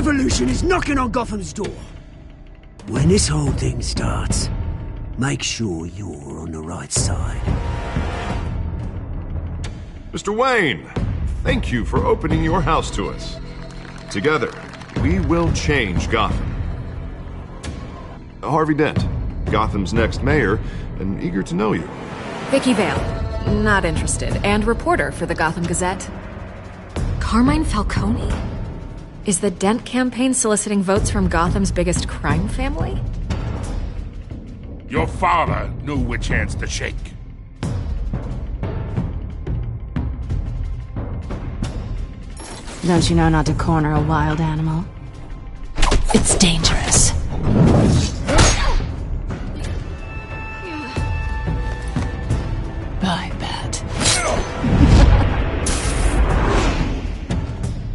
revolution is knocking on Gotham's door. When this whole thing starts, make sure you're on the right side. Mr. Wayne, thank you for opening your house to us. Together, we will change Gotham. Harvey Dent, Gotham's next mayor, and eager to know you. Vicky Vale, not interested, and reporter for the Gotham Gazette. Carmine Falcone? Is the Dent campaign soliciting votes from Gotham's biggest crime family? Your father knew which hands to shake. Don't you know not to corner a wild animal? It's dangerous. I bet.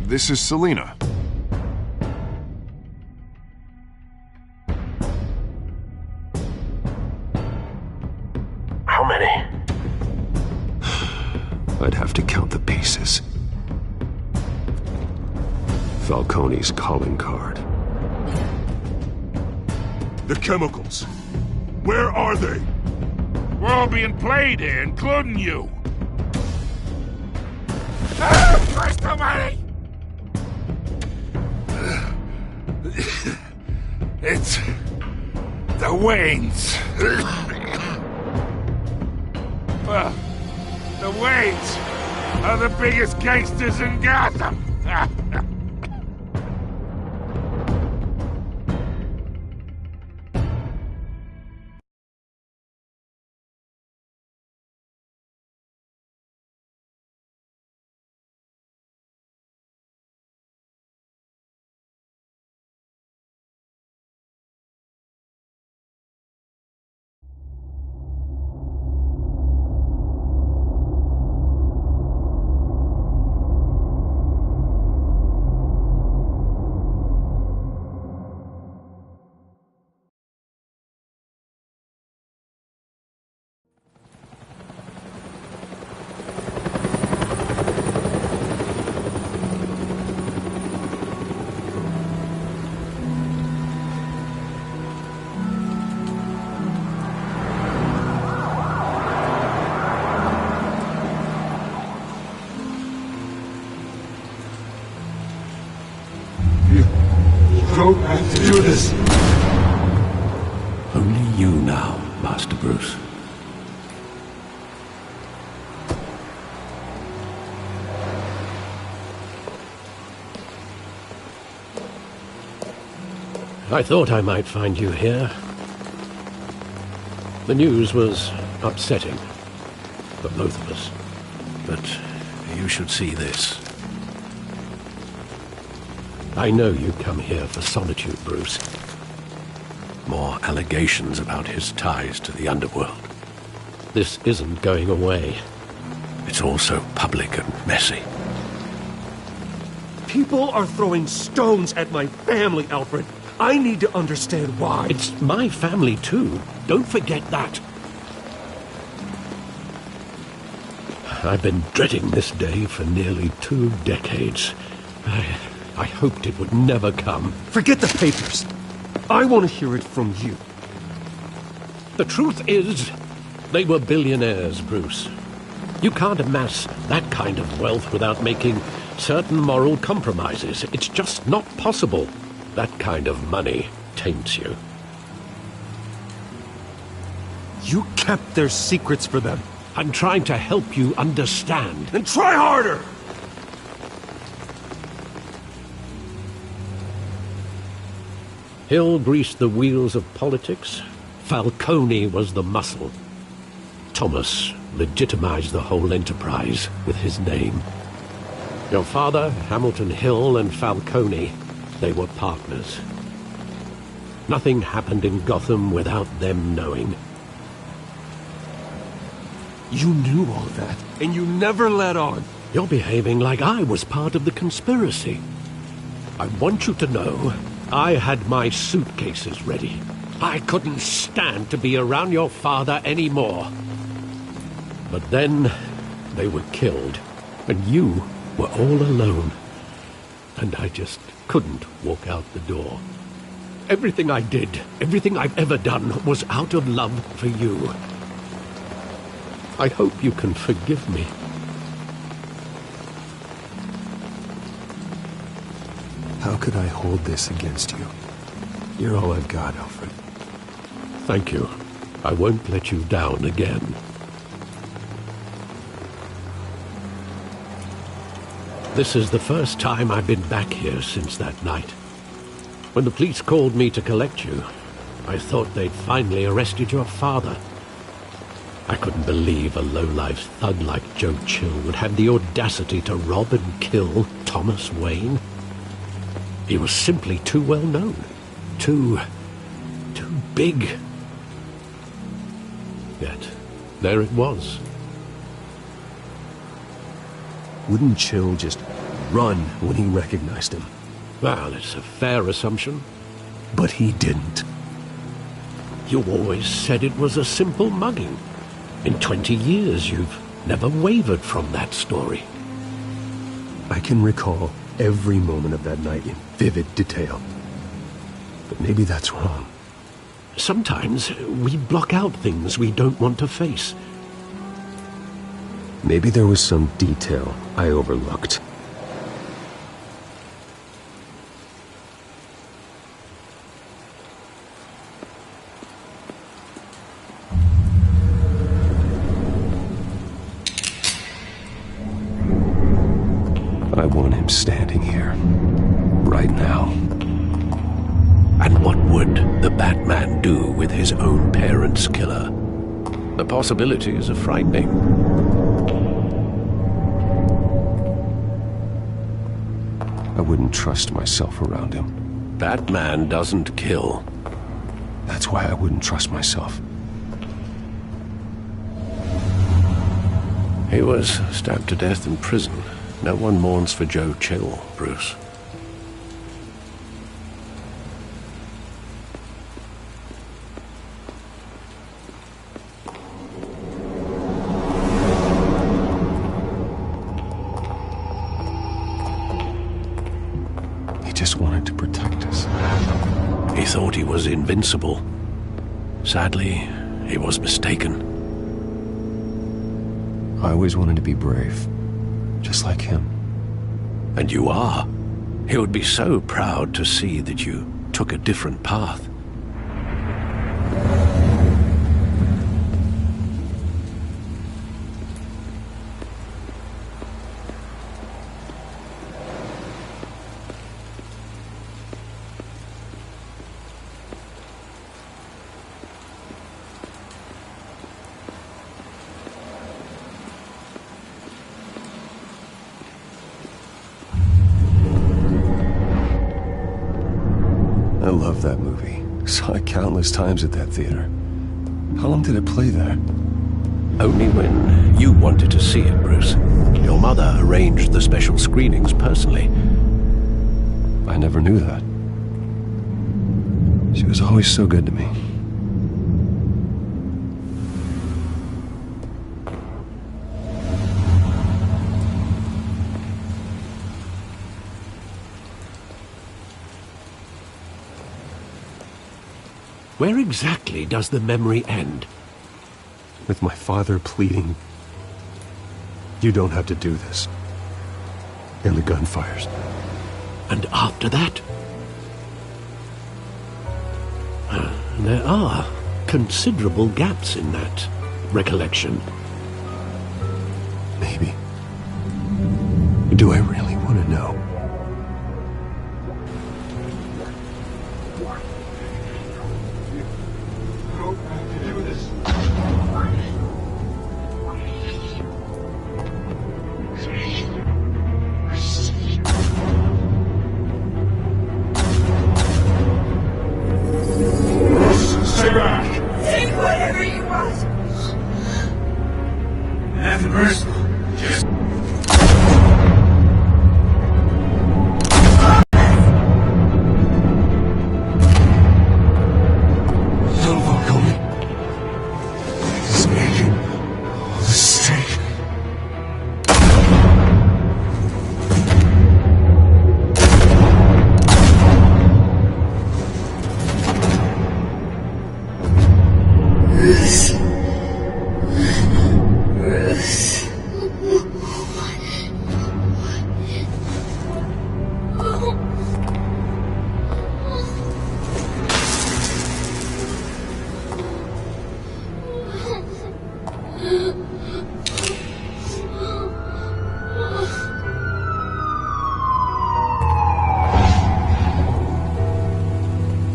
This is Selina. How many? I'd have to count the pieces. Falcone's calling card. The chemicals. Where are they? We're all being played here, including you. Christ almighty! It's the Waynes. Well, the Waynes are the biggest gangsters in Gotham. Don't have to do this. Only you now, Master Bruce. I thought I might find you here. The news was upsetting for both of us. But you should see this. I know you come here for solitude, Bruce. More allegations about his ties to the underworld. This isn't going away. It's all so public and messy. People are throwing stones at my family, Alfred. I need to understand why. It's my family, too. Don't forget that. I've been dreading this day for nearly 2 decades. I hoped it would never come. Forget the papers. I want to hear it from you. The truth is, they were billionaires, Bruce. You can't amass that kind of wealth without making certain moral compromises. It's just not possible. That kind of money taints you. You kept their secrets for them. I'm trying to help you understand. Then try harder! Hill greased the wheels of politics. Falcone was the muscle. Thomas legitimized the whole enterprise with his name. Your father, Hamilton Hill, and Falcone, they were partners. Nothing happened in Gotham without them knowing. You knew all that, and you never let on. You're behaving like I was part of the conspiracy. I want you to know I had my suitcases ready. I couldn't stand to be around your father anymore. But then they were killed, and you were all alone. and I just couldn't walk out the door. Everything I did, everything I've ever done, was out of love for you. I hope you can forgive me. How could I hold this against you? You're all I've got, Alfred. Thank you. I won't let you down again. This is the first time I've been back here since that night. When the police called me to collect you, I thought they'd finally arrested your father. I couldn't believe a low-life thug like Joe Chill would have the audacity to rob and kill Thomas Wayne. He was simply too well known. Too big. Yet, there it was. Wouldn't Chill just run when he recognized him? Well, it's a fair assumption. But he didn't. You always said it was a simple mugging. In 20 years, you've never wavered from that story. I can recall every moment of that night in vivid detail. But maybe that's wrong. Sometimes we block out things we don't want to face. Maybe there was some detail I overlooked. I want him standing here, right now. And what would the Batman do with his own parents' killer? The possibilities are frightening. I wouldn't trust myself around him. Batman doesn't kill. That's why I wouldn't trust myself. He was stabbed to death in prison. No one mourns for Joe Chill, Bruce. He just wanted to protect us. He thought he was invincible. Sadly, he was mistaken. I always wanted to be brave. Just like him. And you are. He would be so proud to see that you took a different path. I love that movie. Saw it countless times at that theater. How long did it play there? Only when you wanted to see it, Bruce. Your mother arranged the special screenings personally. I never knew that. She was always so good to me. Where exactly does the memory end? With my father pleading, "You don't have to do this." And the gun fires. And after that? There are considerable gaps in that recollection. Maybe. Do I really want to know? Stay back! Take whatever you want. Nothing personal. Just... Don't walk on me. He's making a mistake.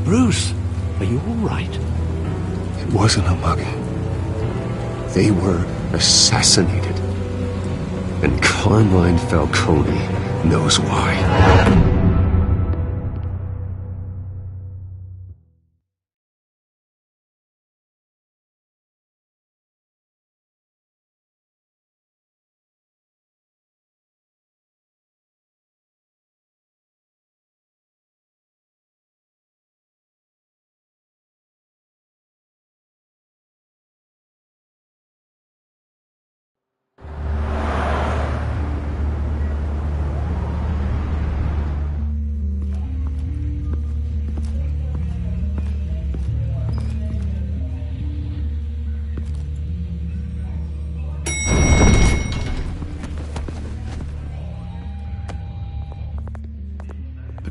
Bruce, are you all right? It wasn't a mugging. They were assassinated. And Carmine Falcone knows why.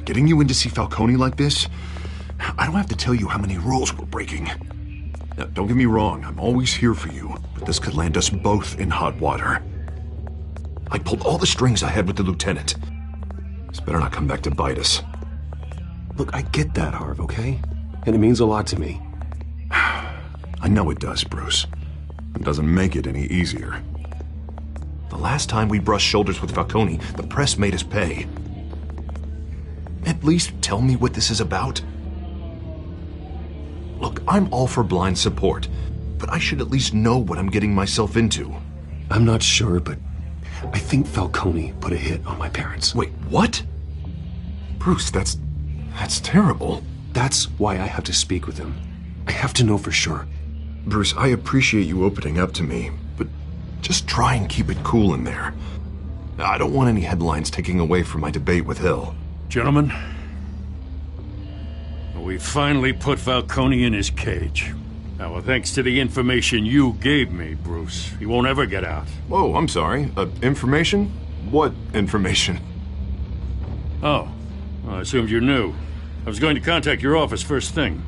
Getting you in to see Falcone like this? I don't have to tell you how many rules we're breaking. Now, don't get me wrong, I'm always here for you, but this could land us both in hot water. I pulled all the strings I had with the lieutenant. This better not come back to bite us. Look, I get that, Harv, okay? And it means a lot to me. I know it does, Bruce. It doesn't make it any easier. The last time we brushed shoulders with Falcone, the press made us pay. At least tell me what this is about. Look, I'm all for blind support, but I should at least know what I'm getting myself into. I'm not sure, but I think Falcone put a hit on my parents. Wait, what? Bruce, that's terrible. That's why I have to speak with him. I have to know for sure. Bruce, I appreciate you opening up to me, but just try and keep it cool in there. I don't want any headlines taking away from my debate with Hill. Gentlemen, we finally put Falcone in his cage. Now, well, thanks to the information you gave me, Bruce, he won't ever get out. Whoa, I'm sorry. Information? What information? Oh, well, I assumed you knew. I was going to contact your office first thing,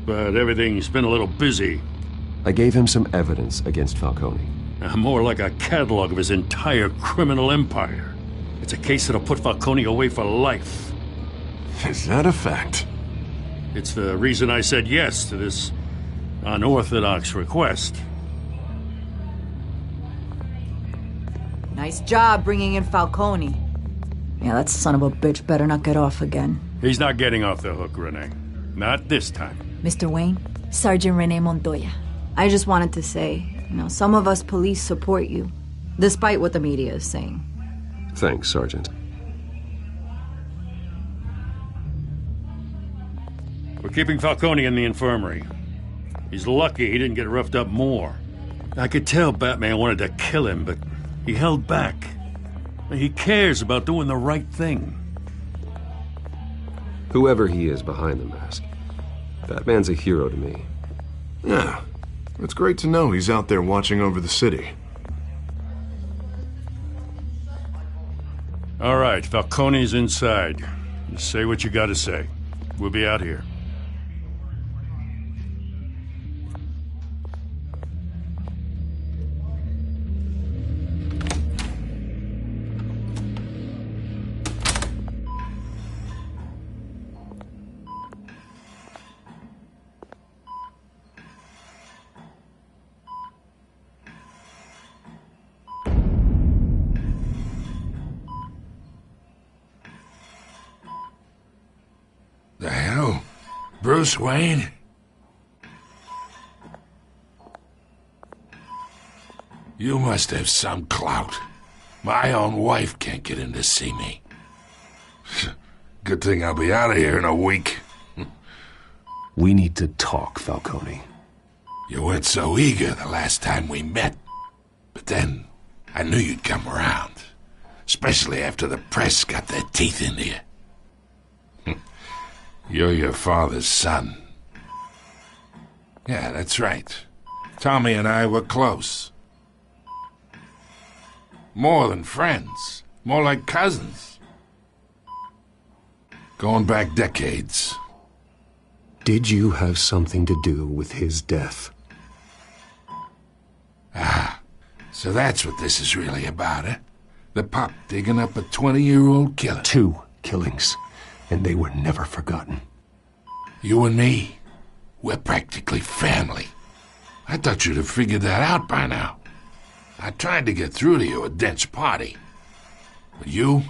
but everything's been a little busy. I gave him some evidence against Falcone. More like a catalog of his entire criminal empire. It's a case that'll put Falcone away for life. Is that a fact? It's the reason I said yes to this unorthodox request. Nice job bringing in Falcone. Yeah, that son of a bitch better not get off again. He's not getting off the hook, Renee. Not this time. Mr. Wayne, Sergeant Renee Montoya. I just wanted to say, some of us police support you, despite what the media is saying. Thanks, Sergeant. We're keeping Falcone in the infirmary. He's lucky he didn't get roughed up more. I could tell Batman wanted to kill him, but he held back. He cares about doing the right thing. Whoever he is behind the mask, Batman's a hero to me. Yeah, it's great to know he's out there watching over the city. All right, Falcone's inside. You say what you gotta say. We'll be out here. The hell? Bruce Wayne? You must have some clout. My own wife can't get in to see me. Good thing I'll be out of here in a week. We need to talk, Falcone. You weren't so eager the last time we met. But then, I knew you'd come around. Especially after the press got their teeth into you. You're your father's son. Yeah, that's right. Tommy and I were close. More than friends. More like cousins. Going back decades. Did you have something to do with his death? So that's what this is really about, eh? The pup digging up a 20-year-old killer. 2 killings, and they were never forgotten. You and me, we're practically family. I thought you'd have figured that out by now. I tried to get through to you at Dent's party. But you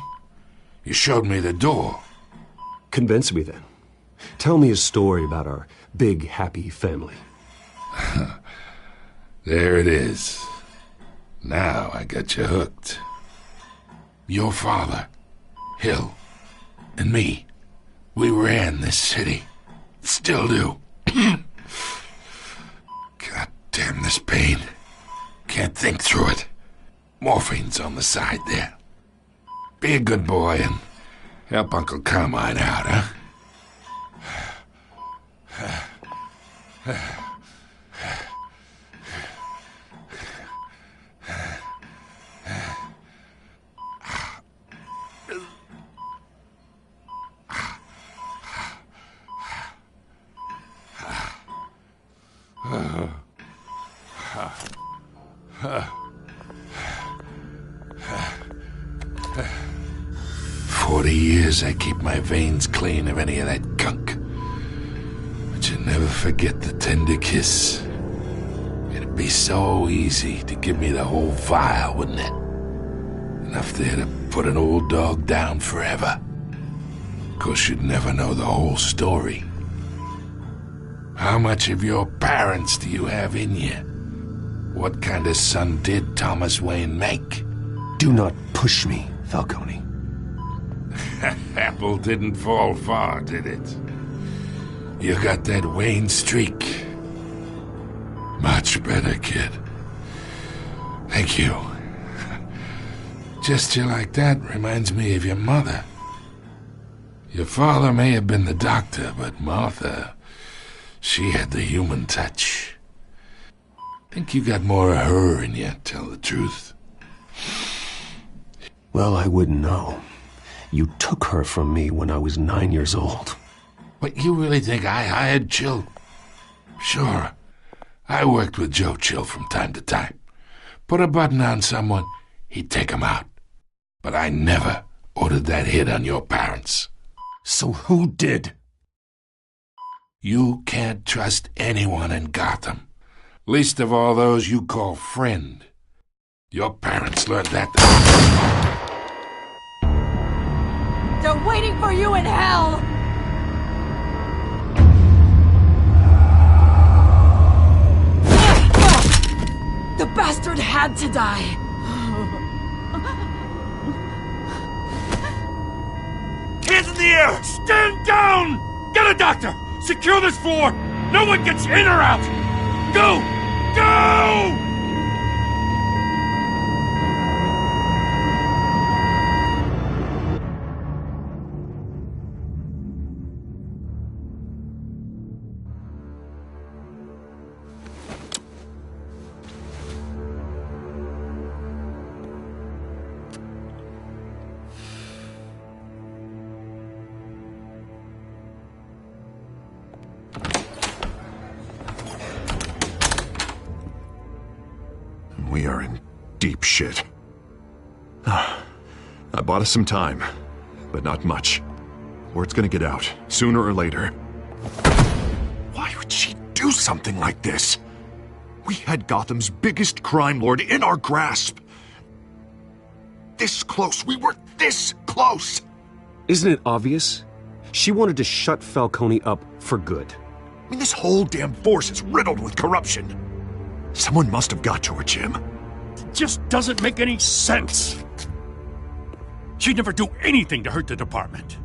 showed me the door. Convince me then. Tell me a story about our big, happy family. There it is. Now I got you hooked. Your father, Hill, and me, we ran this city. Still do. God damn this pain. Can't think through it. Morphine's on the side there. Be a good boy and help Uncle Carmine out, huh? 40 years I keep my veins clean of any of that gunk. But you never forget the tender kiss. It'd be so easy to give me the whole vial, wouldn't it? Enough there to put an old dog down forever. Of course, you'd never know the whole story. How much of your parents do you have in you? What kind of son did Thomas Wayne make? Do not push me, Falcone. Apple didn't fall far, did it? You got that Wayne streak. Much better, kid. Thank you. Gesture like that reminds me of your mother. Your father may have been the doctor, but Martha, she had the human touch. Think you got more of her in you, tell the truth. Well, I wouldn't know. You took her from me when I was 9 years old. But you really think I hired Chill? Sure. I worked with Joe Chill from time to time. Put a button on someone, he'd take him out. But I never ordered that hit on your parents. So who did? You can't trust anyone in Gotham. Least of all those you call friend. Your parents learned that. They're waiting for you in hell! The bastard had to die! Hands in the air! Stand down! Get a doctor! Secure this floor! No one gets in or out! Go! Go! We are in deep shit. I bought us some time, but not much. Word's gonna get out, sooner or later. Why would she do something like this? We had Gotham's biggest crime lord in our grasp. This close, we were this close! Isn't it obvious? She wanted to shut Falcone up for good. I mean, this whole damn force is riddled with corruption. Someone must have got to her, Jim. It just doesn't make any sense. She'd never do anything to hurt the department.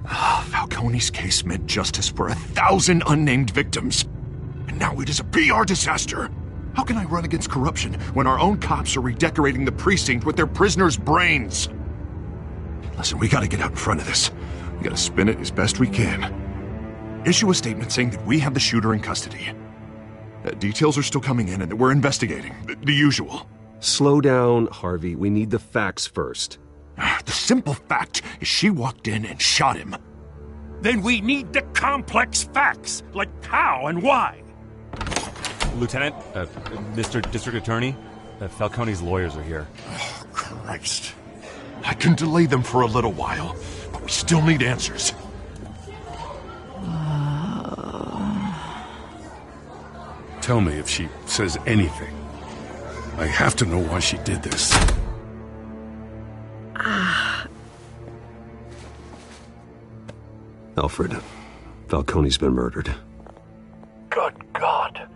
Falcone's case meant justice for 1,000 unnamed victims. And now it is a PR disaster. How can I run against corruption when our own cops are redecorating the precinct with their prisoners' brains? Listen, we gotta get out in front of this. We gotta spin it as best we can. Issue a statement saying that we have the shooter in custody. Details are still coming in and that we're investigating. The usual. Slow down, Harvey. We need the facts first. The simple fact is she walked in and shot him. Then we need the complex facts, like how and why. Lieutenant, Mr. District Attorney, Falcone's lawyers are here. Oh, Christ. I can delay them for a little while, but we still need answers. Tell me if she says anything. I have to know why she did this. Alfred, Falcone's been murdered. Good God.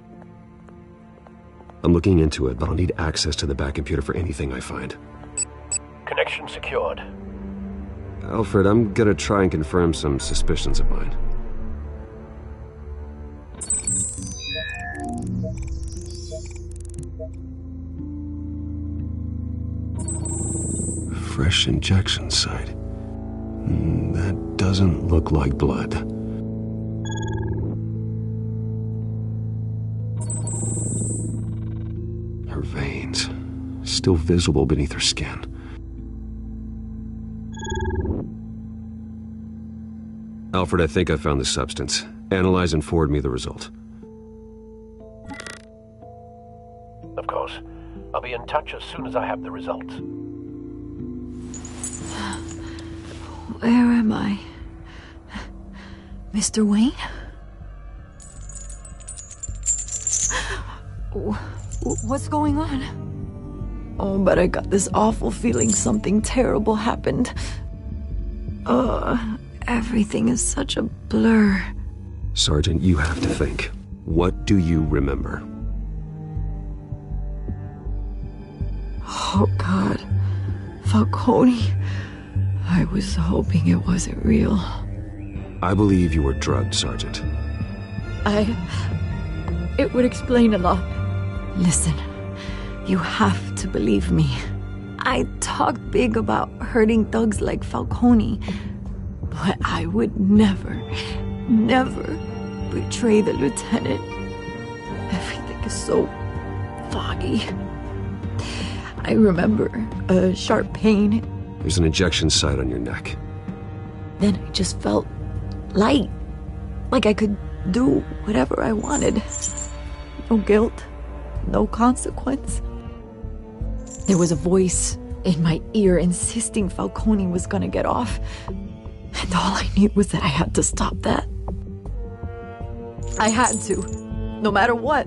I'm looking into it, but I'll need access to the back computer for anything I find. Connection secured. Alfred, I'm gonna try and confirm some suspicions of mine. Fresh injection site. That doesn't look like blood. Her veins, still visible beneath her skin. Alfred, I think I found the substance. Analyze and forward me the result. Of course. I'll be in touch as soon as I have the results. Where am I? Mr. Wayne? What's going on? Oh, but I got this awful feeling something terrible happened. Everything is such a blur. Sergeant, you have to think. What do you remember? Oh, God. Falcone. I was hoping it wasn't real. I believe you were drugged, Sergeant. It would explain a lot. Listen, you have to believe me. I talk big about hurting thugs like Falcone, but I would never betray the lieutenant. Everything is so foggy. I remember a sharp pain. There's an injection site on your neck. Then I just felt light, like I could do whatever I wanted. No guilt, no consequence. There was a voice in my ear insisting Falcone was gonna get off. And all I knew was that I had to stop that. I had to, no matter what.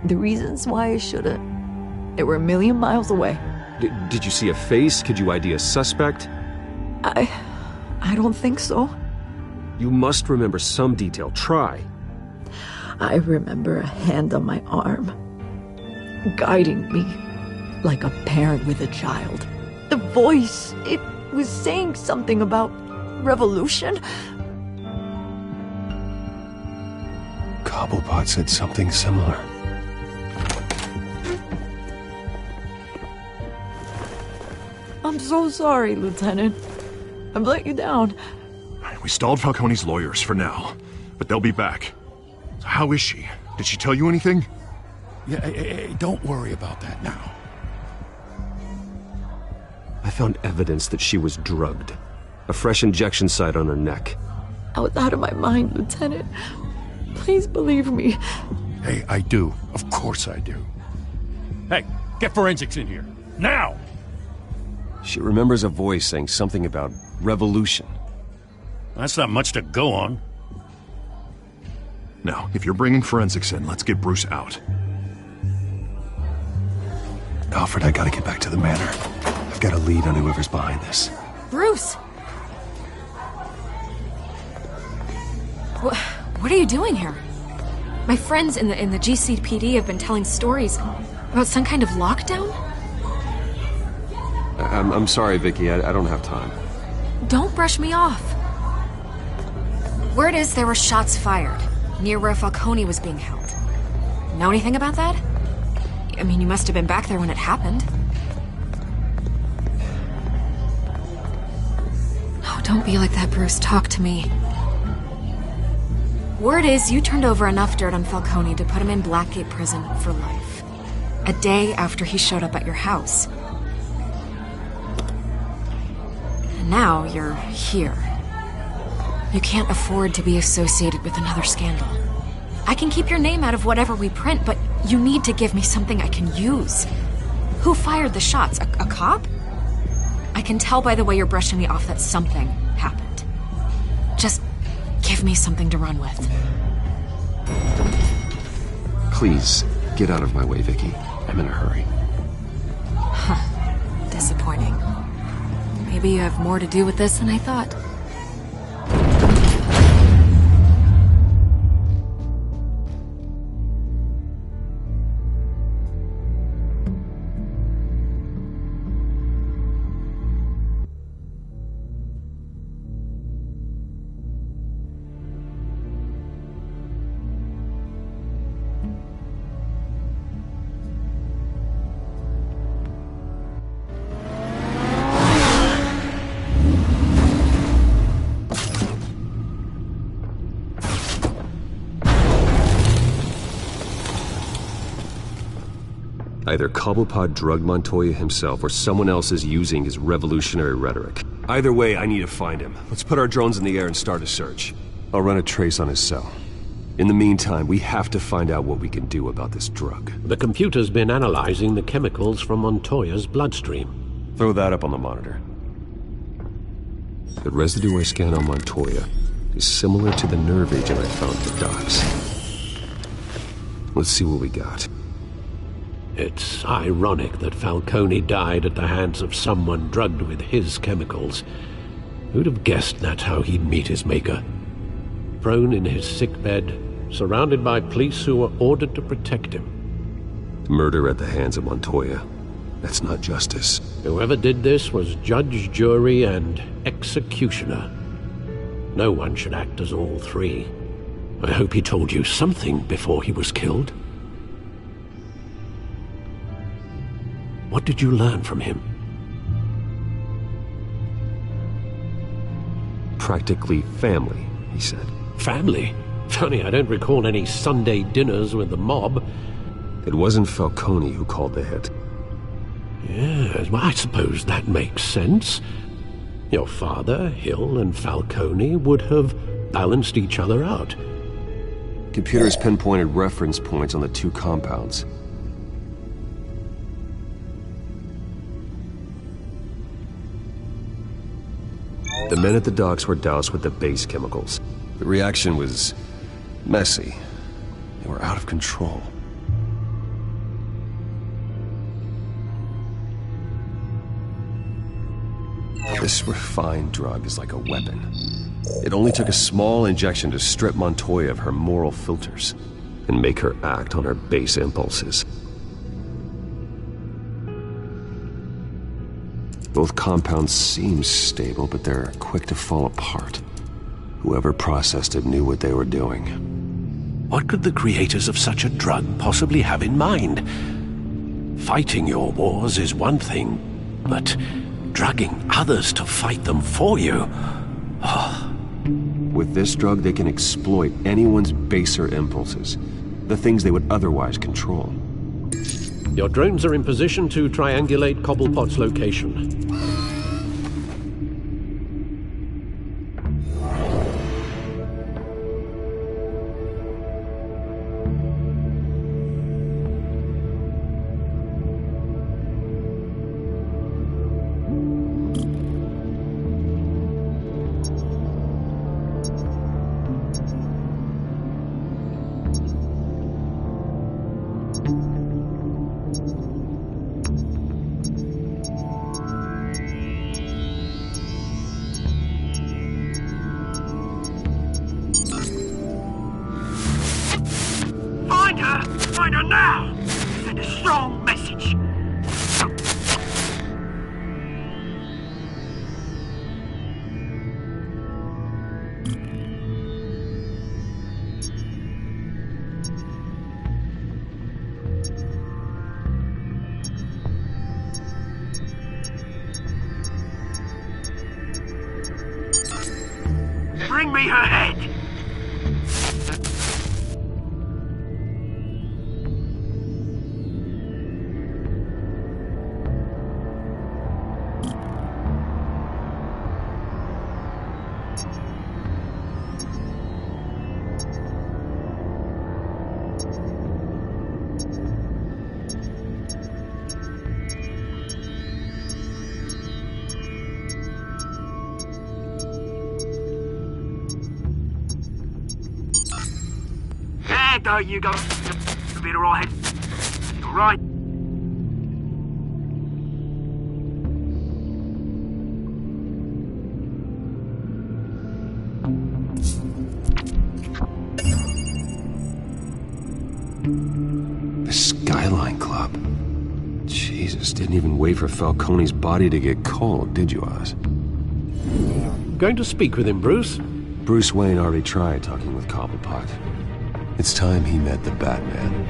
The reasons why I shouldn't, they were a million miles away. Did you see a face? Could you ID a suspect? I don't think so. You must remember some detail. Try. I remember a hand on my arm, guiding me like a parent with a child. The voice, it was saying something about revolution. Cobblepot said something similar. I'm so sorry, Lieutenant. I've let you down. We stalled Falcone's lawyers for now, but they'll be back. So how is she? Did she tell you anything? Yeah, hey, don't worry about that now. I found evidence that she was drugged. A fresh injection site on her neck. I was out of my mind, Lieutenant. Please believe me. Hey, I do. Of course I do. Hey, get forensics in here. Now! She remembers a voice saying something about revolution. That's not much to go on. Now, if you're bringing forensics in, let's get Bruce out. Alfred, I gotta get back to the manor. I've got a lead on whoever's behind this. Bruce! What are you doing here? My friends in the GCPD have been telling stories about some kind of lockdown? I'm sorry, Vicky. I don't have time. Don't brush me off. Word is there were shots fired near where Falcone was being held. Know anything about that? I mean, you must have been back there when it happened. Oh, don't be like that, Bruce. Talk to me. Word is you turned over enough dirt on Falcone to put him in Blackgate Prison for life. A day after he showed up at your house. And now you're here. You can't afford to be associated with another scandal. I can keep your name out of whatever we print, but you need to give me something I can use. Who fired the shots? A cop? I can tell by the way you're brushing me off that something happened. Just give me something to run with. Please, get out of my way, Vicky. I'm in a hurry. Huh. Disappointing. Maybe you have more to do with this than I thought. Either Cobblepot drugged Montoya himself, or someone else is using his revolutionary rhetoric. Either way, I need to find him. Let's put our drones in the air and start a search. I'll run a trace on his cell. In the meantime, we have to find out what we can do about this drug. The computer's been analyzing the chemicals from Montoya's bloodstream. Throw that up on the monitor. The residue I scanned on Montoya is similar to the nerve agent I found at the docks. Let's see what we got. It's ironic that Falcone died at the hands of someone drugged with his chemicals. Who'd have guessed that's how he'd meet his maker? Prone in his sickbed, surrounded by police who were ordered to protect him. Murder at the hands of Montoya. That's not justice. Whoever did this was judge, jury, and executioner. No one should act as all three. I hope he told you something before he was killed. What did you learn from him? Practically family, he said. Family? Funny, I don't recall any Sunday dinners with the mob. It wasn't Falcone who called the hit. Yes, well, I suppose that makes sense. Your father, Hill, and Falcone would have balanced each other out. Computers pinpointed reference points on the two compounds. The men at the docks were doused with the base chemicals. The reaction was messy. They were out of control. This refined drug is like a weapon. It only took a small injection to strip Montoya of her moral filters and make her act on her base impulses. Both compounds seem stable, but they're quick to fall apart. Whoever processed it knew what they were doing. What could the creators of such a drug possibly have in mind? Fighting your wars is one thing, but drugging others to fight them for you? Oh. With this drug, they can exploit anyone's baser impulses, the things they would otherwise control. Your drones are in position to triangulate Cobblepot's location. Find her now! Send a strong message! Bring me her head! though, you go a bit alright. Alright. The Skyline Club. Jesus, didn't even wait for Falcone's body to get cold, did you, Oz? Going to speak with him, Bruce? Bruce Wayne already tried talking with Cobblepot. It's time he met the Batman.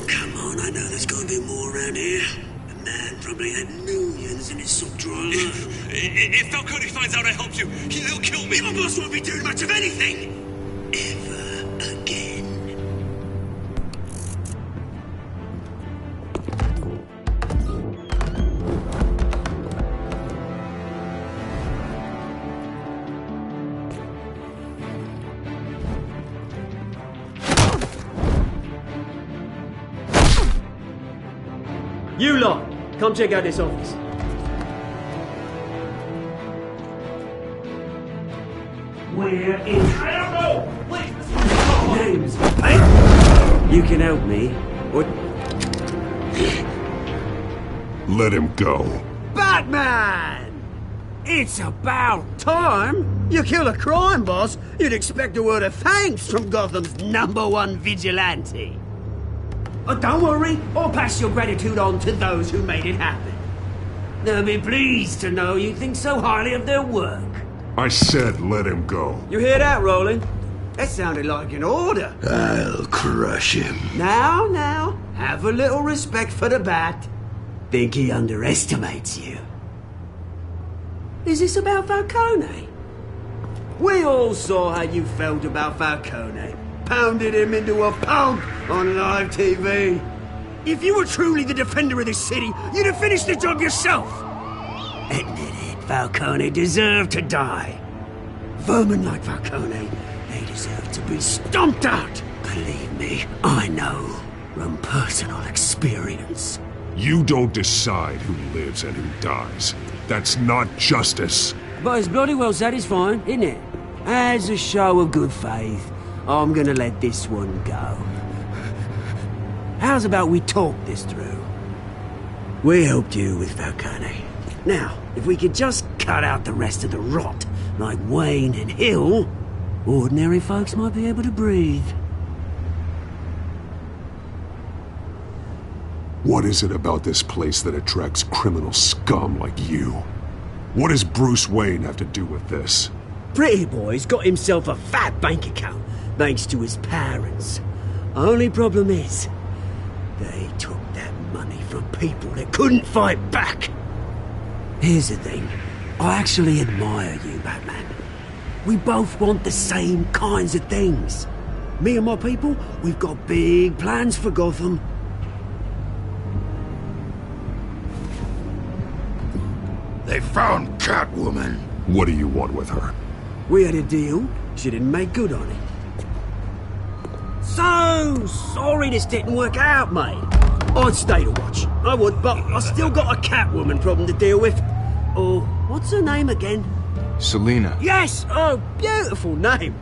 Come on, I know there's gonna be more around here. The man probably had millions in his sock drawer. If Falcone finds out I helped you, he'll kill me. Your boss won't be doing much of anything! Ever again. You lot, come check out this office. We're in trouble! Names, hey? You can help me. What? Let him go. Batman! It's about time! You kill a crime boss, you'd expect a word of thanks from Gotham's #1 vigilante. Oh, don't worry, I'll pass your gratitude on to those who made it happen. They'll be pleased to know you think so highly of their work. I said let him go. You hear that, Roland? That sounded like an order. I'll crush him. Now, have a little respect for the Bat. Think he underestimates you. Is this about Falcone? We all saw how you felt about Falcone. Pounded him into a pulp on live TV. If you were truly the defender of this city, you'd have finished the job yourself. Admit it, Falcone deserved to die. Vermin like Falcone, they deserve to be stomped out. Believe me, I know from personal experience. You don't decide who lives and who dies. That's not justice. But it's bloody well satisfying, isn't it? As a show of good faith, I'm gonna let this one go. How's about we talk this through? We helped you with Falcone. Now, if we could just cut out the rest of the rot, like Wayne and Hill, ordinary folks might be able to breathe. What is it about this place that attracts criminal scum like you? What does Bruce Wayne have to do with this? Pretty Boy's got himself a fat bank account, thanks to his parents. Only problem is, they took that money from people that couldn't fight back. Here's the thing. I actually admire you, Batman. We both want the same kinds of things. Me and my people, we've got big plans for Gotham. They found Catwoman. What do you want with her? We had a deal. She didn't make good on it. So sorry this didn't work out, mate. I'd stay to watch. I would, but I still got a Catwoman problem to deal with. Oh, what's her name again? Selina. Yes! Oh, beautiful name.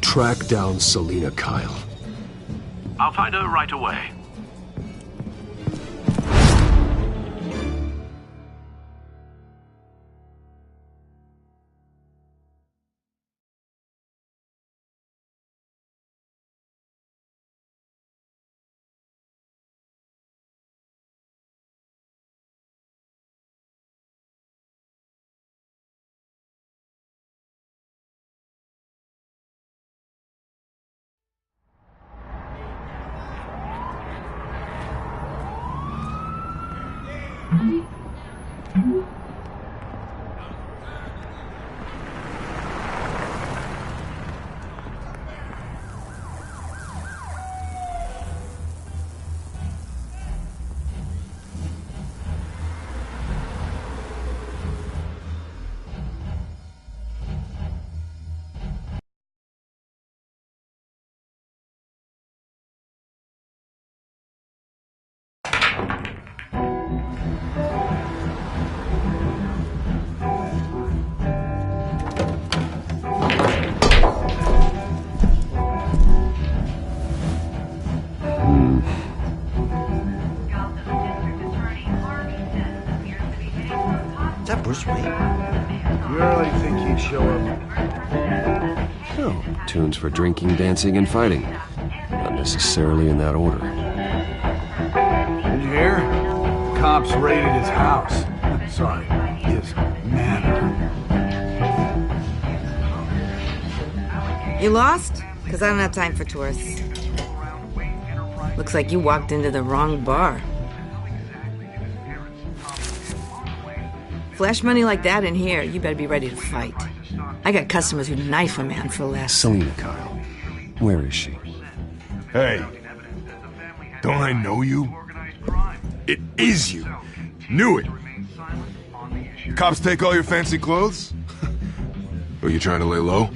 Track down Selina Kyle. I'll find her right away. Tunes for drinking, dancing, and fighting. Not necessarily in that order. Did you hear? The cops raided his house. Sorry, his manor. You lost? Because I don't have time for tourists. Looks like you walked into the wrong bar. Flash money like that in here, you better be ready to fight. I got customers who'd knife a man for less. Selina Kyle. Where is she? Hey. Don't I know you? It is you. Knew it. Cops take all your fancy clothes? Are you trying to lay low?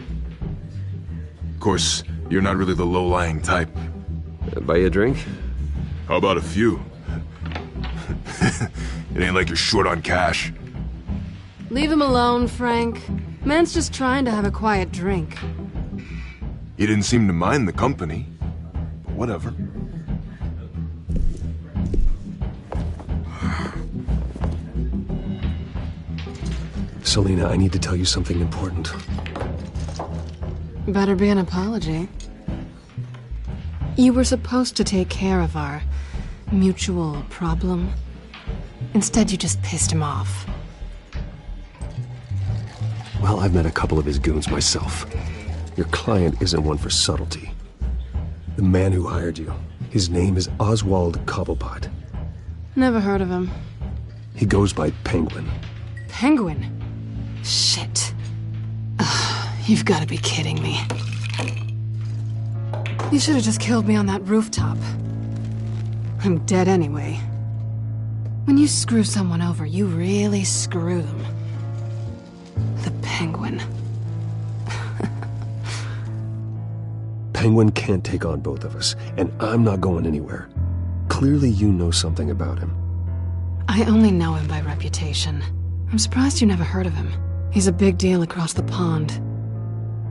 Of course, you're not really the low-lying type. Buy you a drink? How about a few? It ain't like you're short on cash. Leave him alone, Frank. Man's just trying to have a quiet drink. You didn't seem to mind the company. But whatever. Selina, I need to tell you something important. Better be an apology. You were supposed to take care of our mutual problem. Instead, you just pissed him off. Well, I've met a couple of his goons myself. Your client isn't one for subtlety. The man who hired you, his name is Oswald Cobblepot. Never heard of him. He goes by Penguin. Penguin? Shit. Ugh, you've got to be kidding me. You should have just killed me on that rooftop. I'm dead anyway. When you screw someone over, you really screw them. The Penguin. Penguin can't take on both of us, and I'm not going anywhere. Clearly you know something about him. I only know him by reputation. I'm surprised you never heard of him. He's a big deal across the pond.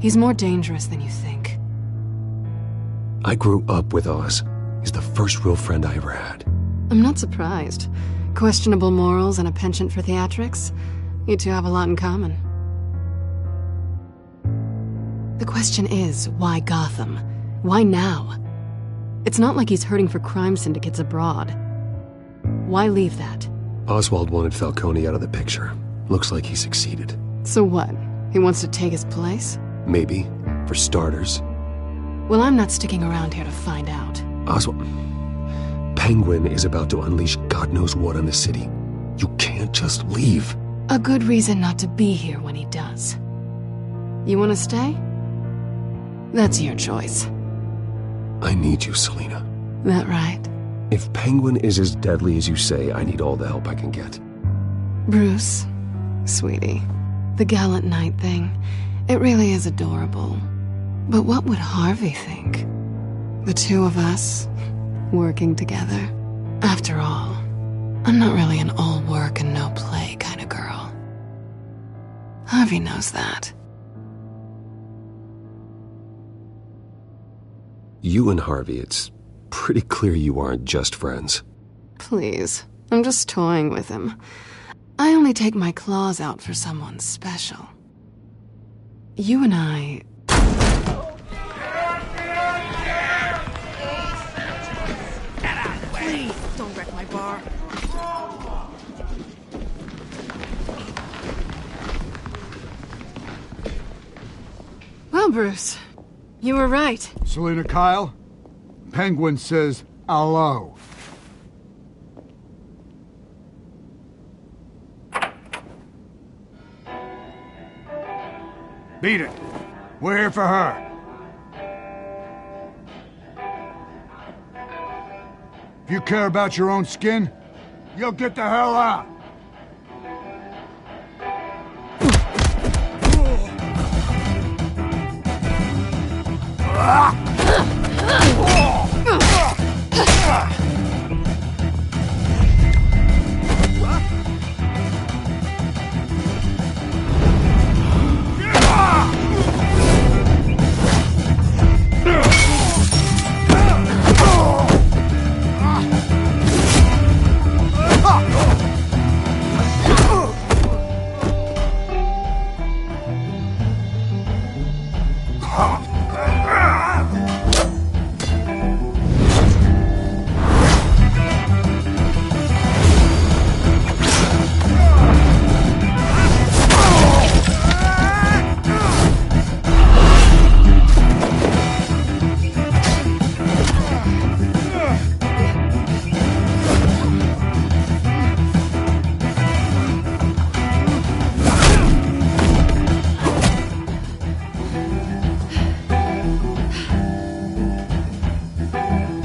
He's more dangerous than you think. I grew up with Oz. He's the first real friend I ever had. I'm not surprised. Questionable morals and a penchant for theatrics. You two have a lot in common. The question is, why Gotham? Why now? It's not like he's hurting for crime syndicates abroad. Why leave that? Oswald wanted Falcone out of the picture. Looks like he succeeded. So what? He wants to take his place? Maybe. For starters. Well, I'm not sticking around here to find out. Oswald... Penguin is about to unleash God knows what on the city. You can't just leave. A good reason not to be here when he does. You want to stay? That's your choice. I need you, Selina. That right? If Penguin is as deadly as you say, I need all the help I can get. Bruce, sweetie, the gallant knight thing, it really is adorable. But what would Harvey think? The two of us, working together. After all, I'm not really an all work and no play kind of girl. Harvey knows that. You and Harvey, it's pretty clear you aren't just friends. Please, I'm just toying with him. I only take my claws out for someone special. You and I... Please, don't wreck my bar. Well, Bruce, you were right. Selina Kyle, Penguin says hello. Beat it. We're here for her. If you care about your own skin, you'll get the hell out.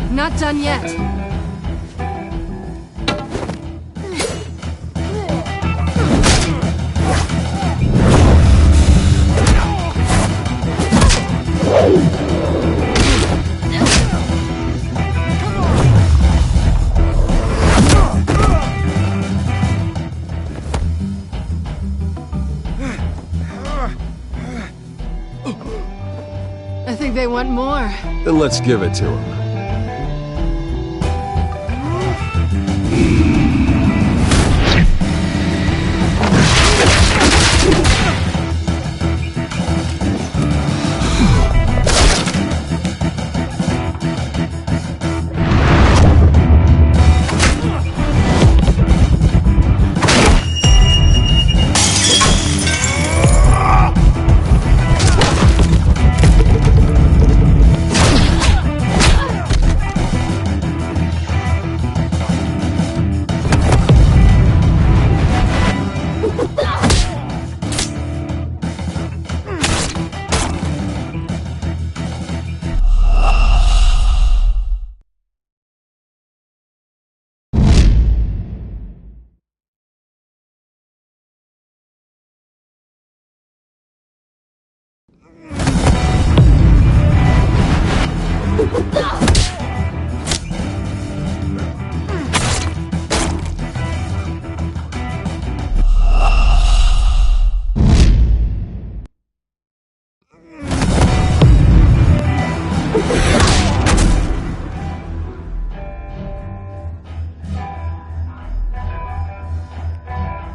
Not done yet. I think they want more. Then let's give it to them.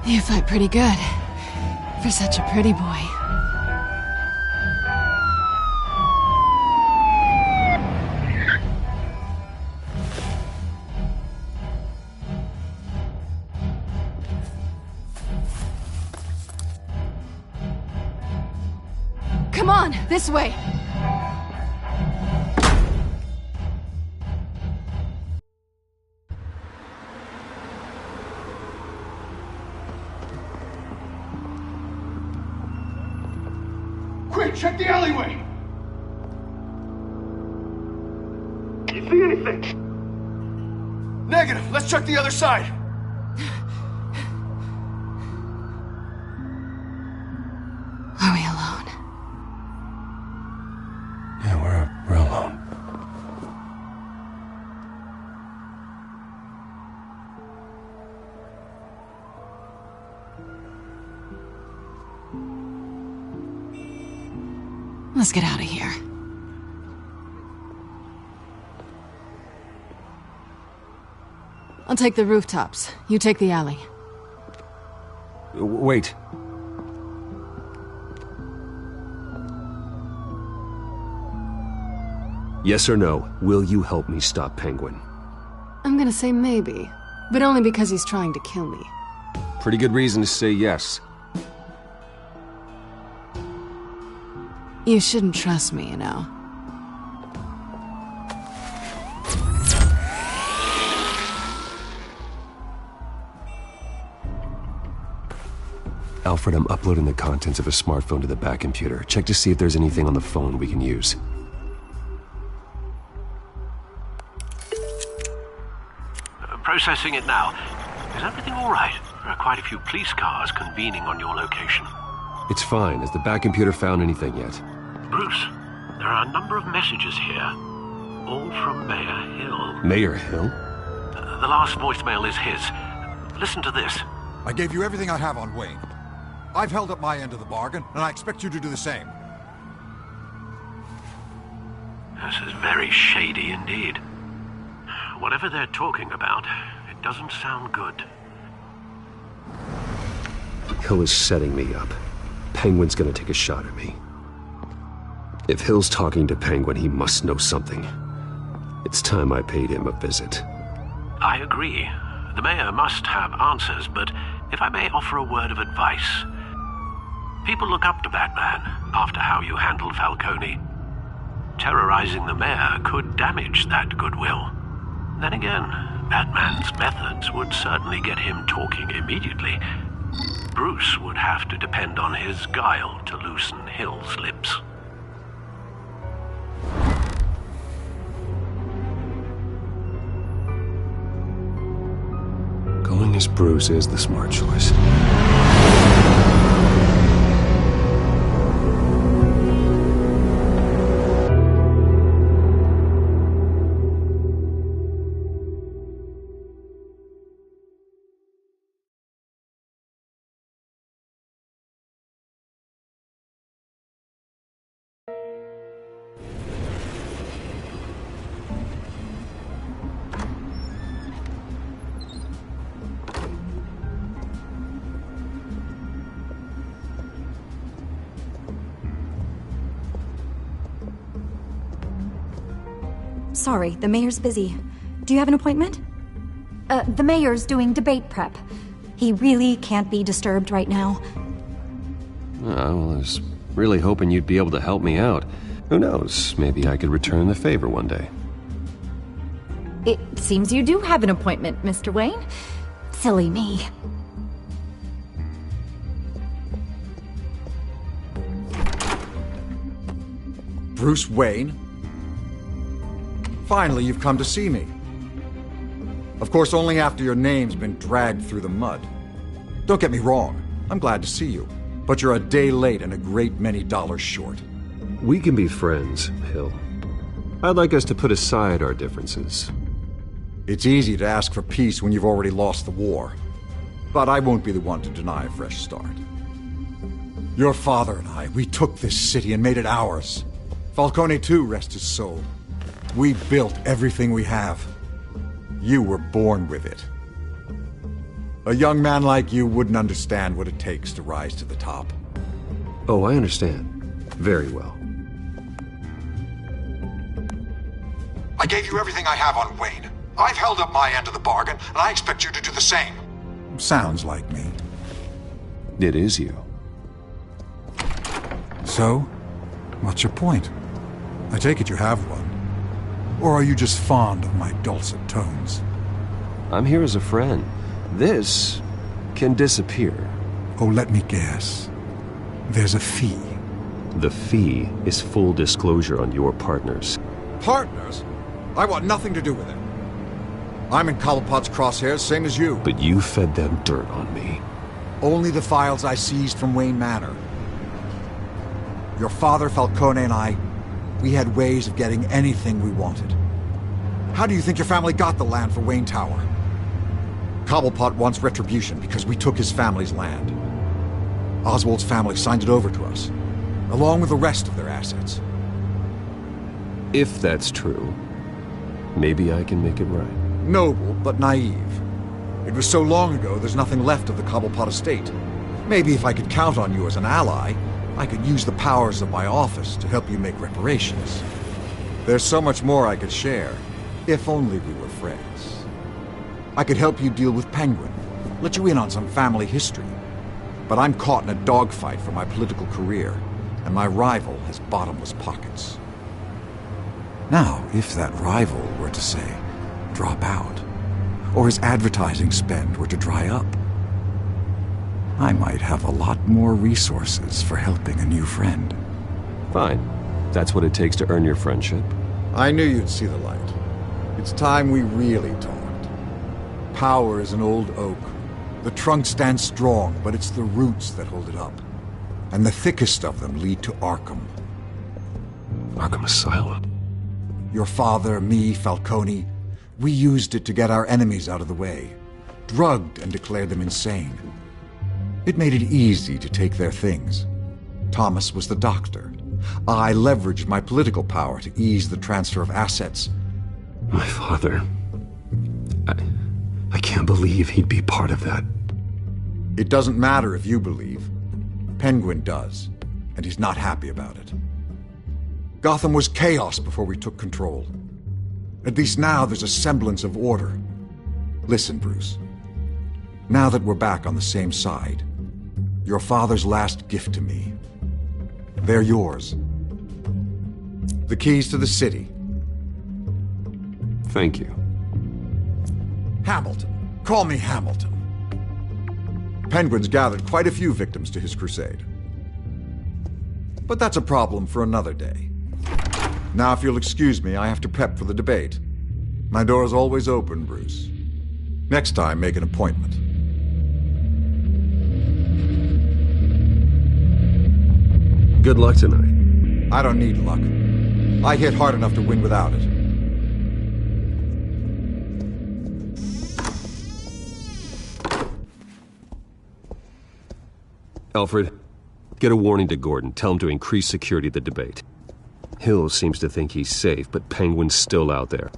You fight pretty good. For such a pretty boy. Come on, this way! Quick, check the alleyway! you see anything? Negative. Let's check the other side. Are we alone? Yeah, we're alone. Let's get out of here. I'll take the rooftops. You take the alley. Wait. Yes or no, will you help me stop Penguin? I'm gonna say maybe, but only because he's trying to kill me. Pretty good reason to say yes. You shouldn't trust me, you know. Alfred, I'm uploading the contents of a smartphone to the back computer. Check to see if there's anything on the phone we can use. Processing it now. Is everything all right? There are quite a few police cars convening on your location. It's fine. Has the back computer found anything yet? Bruce, there are a number of messages here. All from Mayor Hill. Mayor Hill? The last voicemail is his. Listen to this. I gave you everything I have on Wayne. I've held up my end of the bargain, and I expect you to do the same. This is very shady indeed. Whatever they're talking about, it doesn't sound good. Hill is setting me up. Penguin's gonna take a shot at me. If Hill's talking to Penguin, he must know something. It's time I paid him a visit. I agree. The mayor must have answers, but if I may offer a word of advice. People look up to Batman after how you handled Falcone. Terrorizing the mayor could damage that goodwill. Then again, Batman's methods would certainly get him talking immediately. Bruce would have to depend on his guile to loosen Hill's lips. Going as Bruce is the smart choice. Sorry, the mayor's busy. Do you have an appointment? The mayor's doing debate prep. He really can't be disturbed right now. Well, I was really hoping you'd be able to help me out. Who knows, maybe I could return the favor one day. It seems you do have an appointment, Mr. Wayne. Silly me. Bruce Wayne? Finally, you've come to see me. Of course, only after your name's been dragged through the mud. Don't get me wrong, I'm glad to see you. But you're a day late and a great many dollars short. We can be friends, Hill. I'd like us to put aside our differences. It's easy to ask for peace when you've already lost the war. But I won't be the one to deny a fresh start. Your father and I, we took this city and made it ours. Falcone too, rest his soul. We built everything we have. You were born with it. A young man like you wouldn't understand what it takes to rise to the top. Oh, I understand. Very well. I gave you everything I have on Wayne. I've held up my end of the bargain, and I expect you to do the same. Sounds like me. It is you. So, what's your point? I take it you have one. Or are you just fond of my dulcet tones? I'm here as a friend. This can disappear. Oh, let me guess. There's a fee. The fee is full disclosure on your partners. Partners? I want nothing to do with it. I'm in Cobblepot's crosshairs, same as you. But you fed them dirt on me. Only the files I seized from Wayne Manor. Your father, Falcone, and I, we had ways of getting anything we wanted. How do you think your family got the land for Wayne Tower? Cobblepot wants retribution because we took his family's land. Oswald's family signed it over to us, along with the rest of their assets. If that's true, maybe I can make it right. Noble, but naive. It was so long ago, there's nothing left of the Cobblepot estate. Maybe if I could count on you as an ally, I could use the powers of my office to help you make reparations. There's so much more I could share, if only we were friends. I could help you deal with Penguin, let you in on some family history. But I'm caught in a dogfight for my political career, and my rival has bottomless pockets. Now, if that rival were to say, drop out, or his advertising spend were to dry up, I might have a lot more resources for helping a new friend. Fine. That's what it takes to earn your friendship. I knew you'd see the light. It's time we really talked. Power is an old oak. The trunk stands strong, but it's the roots that hold it up. And the thickest of them lead to Arkham. Arkham Asylum? Your father, me, Falcone, we used it to get our enemies out of the way. Drugged and declared them insane. It made it easy to take their things. Thomas was the doctor. I leveraged my political power to ease the transfer of assets. My father... I can't believe he'd be part of that. It doesn't matter if you believe. Penguin does, and he's not happy about it. Gotham was chaos before we took control. At least now there's a semblance of order. Listen, Bruce. Now that we're back on the same side, your father's last gift to me. They're yours. The keys to the city. Thank you. Hamilton. Call me Hamilton. Penguin's gathered quite a few victims to his crusade. But that's a problem for another day. Now, if you'll excuse me, I have to prep for the debate. My door is always open, Bruce. Next time, make an appointment. Good luck tonight. I don't need luck. I hit hard enough to win without it. Alfred, get a warning to Gordon. Tell him to increase security at the debate. Hill seems to think he's safe, but Penguin's still out there.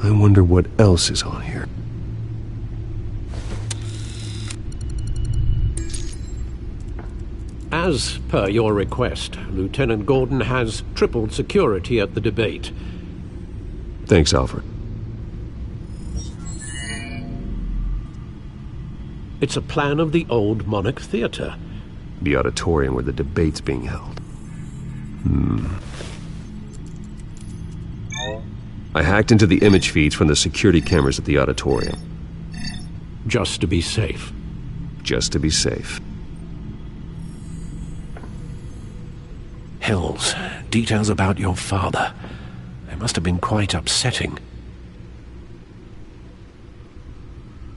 I wonder what else is on here. As per your request, Lieutenant Gordon has tripled security at the debate. Thanks, Alfred. It's a plan of the old Monarch Theater. The auditorium where the debate's being held. I hacked into the image feeds from the security cameras at the auditorium. Just to be safe. Just to be safe. Hills, details about your father. They must have been quite upsetting.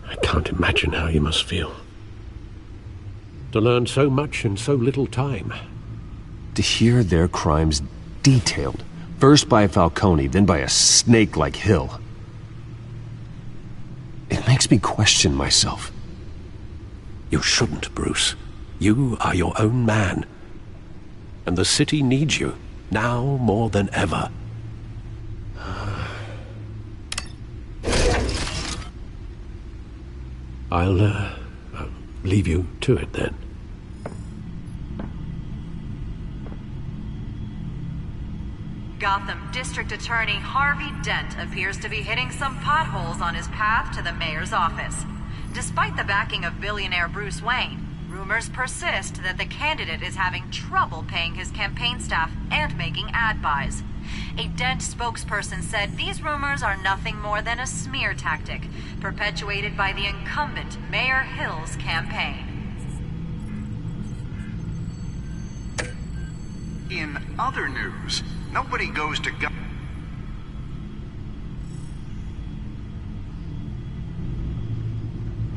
I can't imagine how you must feel. To learn so much in so little time. To hear their crimes detailed. First by Falcone, then by a snake like Hill. It makes me question myself. You shouldn't, Bruce. You are your own man. And the city needs you, now more than ever. I'll leave you to it then. Gotham District Attorney Harvey Dent appears to be hitting some potholes on his path to the mayor's office. Despite the backing of billionaire Bruce Wayne, rumors persist that the candidate is having trouble paying his campaign staff and making ad buys. A Dent spokesperson said these rumors are nothing more than a smear tactic, perpetuated by the incumbent Mayor Hill's campaign. In other news, nobody goes to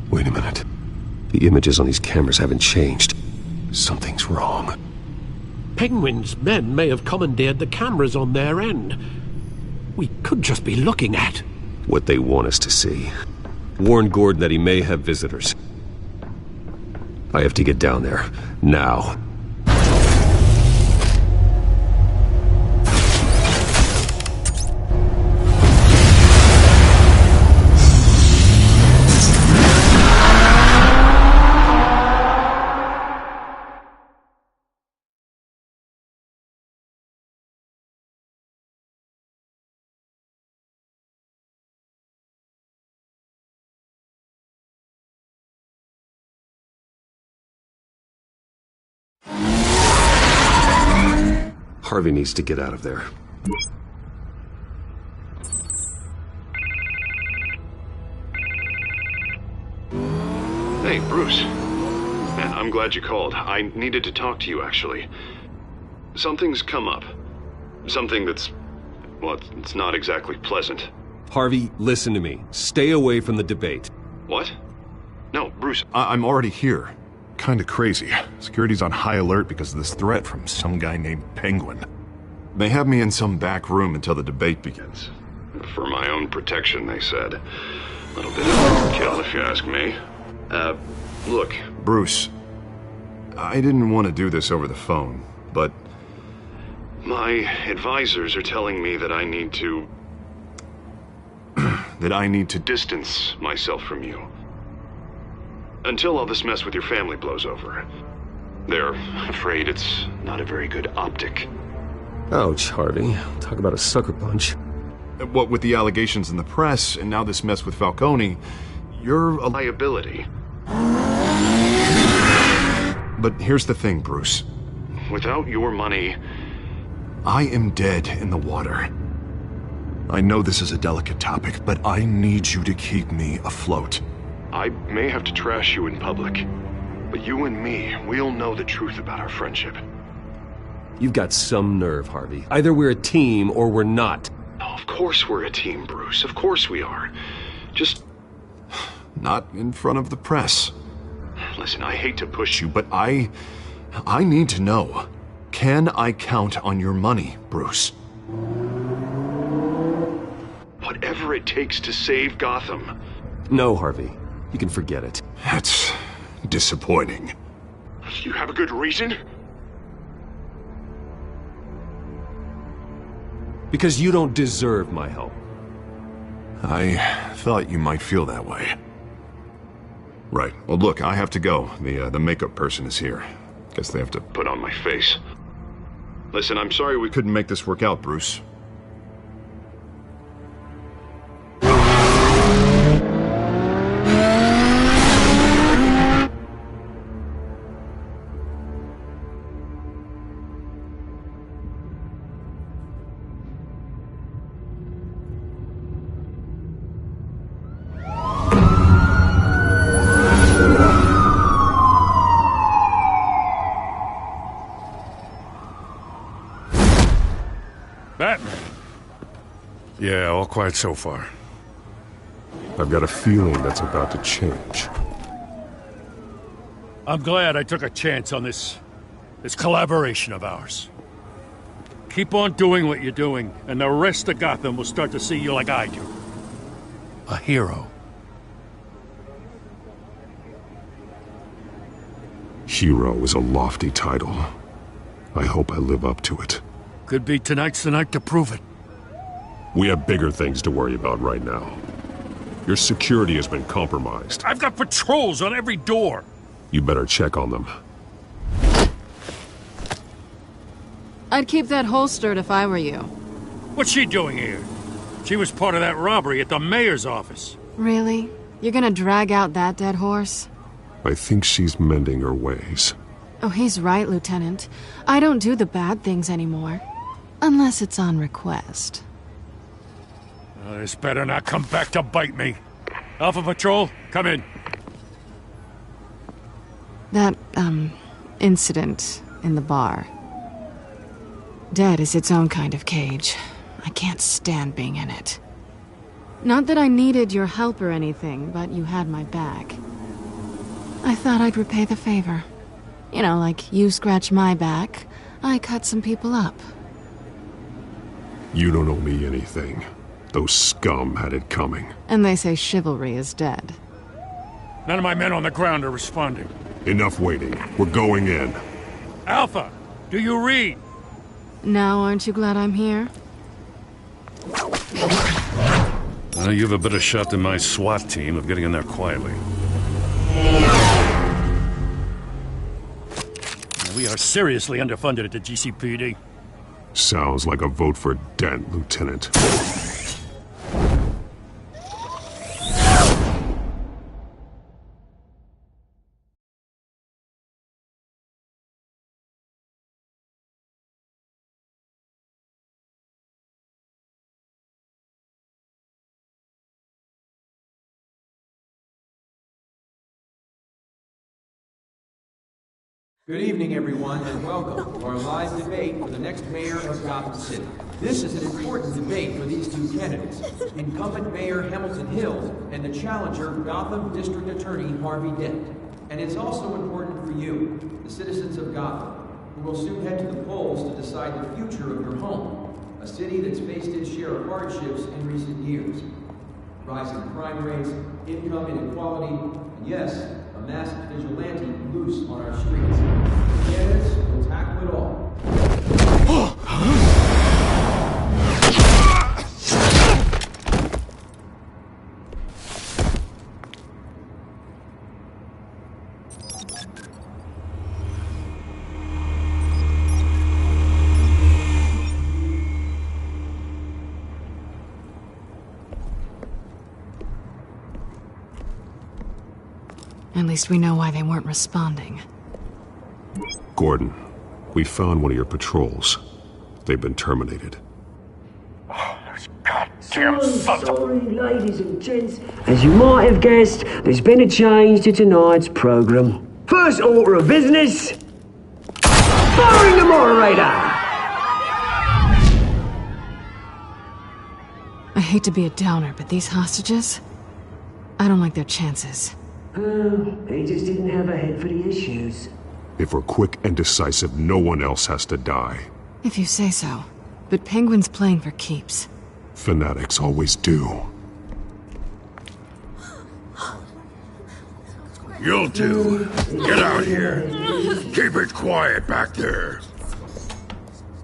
Wait a minute. The images on these cameras haven't changed. Something's wrong. Penguin's men may have commandeered the cameras on their end. We could just be looking at what they want us to see. Warn Gordon that he may have visitors. I have to get down there, now. Harvey needs to get out of there. Hey, Bruce. Man, I'm glad you called. I needed to talk to you, actually. Something's come up. Something that's... well, it's not exactly pleasant. Harvey, listen to me. Stay away from the debate. What? No, Bruce, I'm already here. Kinda crazy. Security's on high alert because of this threat from some guy named Penguin. They have me in some back room until the debate begins. For my own protection, they said. A little bit of overkill, if you ask me. Look, Bruce, I didn't want to do this over the phone, but my advisors are telling me that I need to... that I need to distance myself from you. Until all this mess with your family blows over. They're afraid it's not a very good optic. Ouch, Harvey. Talk about a sucker punch. What with the allegations in the press, and now this mess with Falcone, you're a liability. But here's the thing, Bruce. Without your money, I am dead in the water. I know this is a delicate topic, but I need you to keep me afloat. I may have to trash you in public, but you and me, we'll know the truth about our friendship. You've got some nerve, Harvey. Either we're a team or we're not. Oh, of course we're a team, Bruce. Of course we are. Just not in front of the press. Listen, I hate to push you, but I need to know. Can I count on your money, Bruce? Whatever it takes to save Gotham. No, Harvey. You can forget it. That's disappointing. You have a good reason? Because you don't deserve my help. I thought you might feel that way. Right. Well, look, I have to go. The makeup person is here. Guess they have to put on my face. Listen, I'm sorry we couldn't make this work out, Bruce. Batman. Yeah, all quiet so far. I've got a feeling that's about to change. I'm glad I took a chance on this collaboration of ours. Keep on doing what you're doing, and the rest of Gotham will start to see you like I do. A hero. Hero is a lofty title. I hope I live up to it. Could be tonight's the night to prove it. We have bigger things to worry about right now. Your security has been compromised. I've got patrols on every door. You better check on them. I'd keep that holstered if I were you. What's she doing here? She was part of that robbery at the mayor's office. Really? You're gonna drag out that dead horse? I think she's mending her ways. Oh, he's right, Lieutenant. I don't do the bad things anymore. Unless it's on request. This better not come back to bite me. Alpha Patrol, come in. That, incident in the bar. Dead is its own kind of cage. I can't stand being in it. Not that I needed your help or anything, but you had my back. I thought I'd repay the favor. You know, like you scratch my back, I cut some people up. You don't owe me anything. Those scum had it coming. And they say chivalry is dead. None of my men on the ground are responding. Enough waiting. We're going in. Alpha, do you read? Now aren't you glad I'm here? You have a better shot than my SWAT team of getting in there quietly. We are seriously underfunded at the GCPD. Sounds like a vote for Dent, Lieutenant. Good evening, everyone, and welcome to our live debate for the next mayor of Gotham City. This is an important debate for these two candidates, incumbent Mayor Hamilton Hills and the challenger, Gotham District Attorney Harvey Dent. And it's also important for you, the citizens of Gotham, who will soon head to the polls to decide the future of your home, a city that's faced its share of hardships in recent years. Rising crime rates, income inequality, and yes, a masked vigilante loose on our streets. Candidates will tackle it all. At least we know why they weren't responding. Gordon, we found one of your patrols. They've been terminated. Sorry, ladies and gents. As you might have guessed, there's been a change to tonight's program. First order of business, firing the moderator! I hate to be a downer, but these hostages? I don't like their chances. He just didn't have a head for the issues. If we're quick and decisive, no one else has to die. If you say so. But Penguin's playing for keeps. Fanatics always do. You'll do. Get out here. Keep it quiet back there.